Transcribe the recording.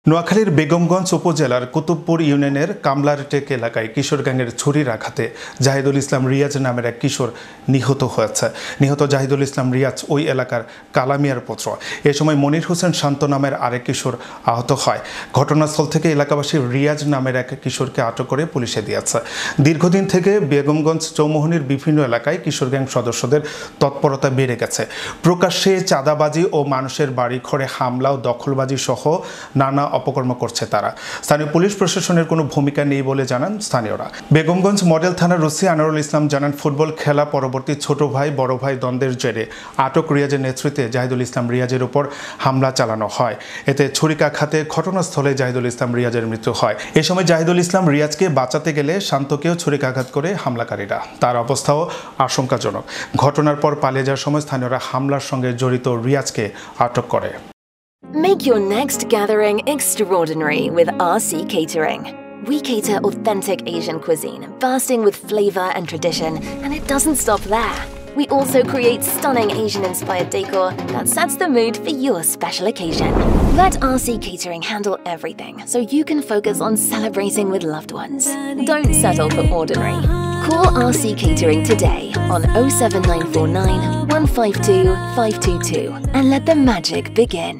নোয়াখালীর বেগমগঞ্জ উপজেলার কুতুবপুর ইউনিয়নের কামলারটেক এলাকায় কিশোর গ্যাংয়ের ছুরির আঘাতে জাহিদুল ইসলাম রিয়াজ নামের এক কিশোর নিহত হয়েছে। নিহত জাহিদুল ইসলাম রিয়াজ ওই এলাকার কালামিয়ার পুত্র। এ সময় মনির হোসেন শান্ত নামের আরেক কিশোর আহত হয়। ঘটনাস্থল থেকে এলাকাবাসী রিয়াজ নামের এক কিশোরকে আটক করে পুলিশে দিয়েছে। দীর্ঘদিন থেকে বেগমগঞ্জ চৌমোহনীর বিভিন্ন এলাকায় কিশোর গ্যাং সদস্যদের তৎপরতা বেড়ে গেছে। প্রকাশ্যে চাঁদাবাজি ও মানুষের বাড়িঘরে হামলা ও দখলবাজি সহ নানা অপকর্ম করছে তারা। স্থানীয় পুলিশ প্রশাসনের কোনো ভূমিকা নেই বলে জানান স্থানীয়রা। বেগমগঞ্জ মডেল থানার ওসি আনোয়ারুল ইসলাম জানান, ফুটবল খেলা পরবর্তী ছোট ভাই বড় ভাই দ্বন্দ্বের জেরে আটক রিয়াজের নেতৃত্বে জাহিদুল ইসলাম রিয়াজের উপর হামলা চালানো হয়। এতে ছুরিকাঘাতে ঘটনাস্থলে জাহিদুল ইসলাম রিয়াজের মৃত্যু হয়। এ সময় জাহিদুল ইসলাম রিয়াজকে বাঁচাতে গেলে শান্তকেও ছুরিকাঘাত করে হামলাকারীরা। তার অবস্থাও আশঙ্কাজনক। ঘটনার পর পালিয়ে যাওয়ার সময় স্থানীয়রা হামলার সঙ্গে জড়িত রিয়াজকে আটক করে। Make your next gathering extraordinary with RC Catering. We cater authentic Asian cuisine, bursting with flavor and tradition, and it doesn't stop there. We also create stunning Asian-inspired decor that sets the mood for your special occasion. Let RC Catering handle everything so you can focus on celebrating with loved ones. Don't settle for ordinary. Call RC Catering today on 07949 152 522 and let the magic begin.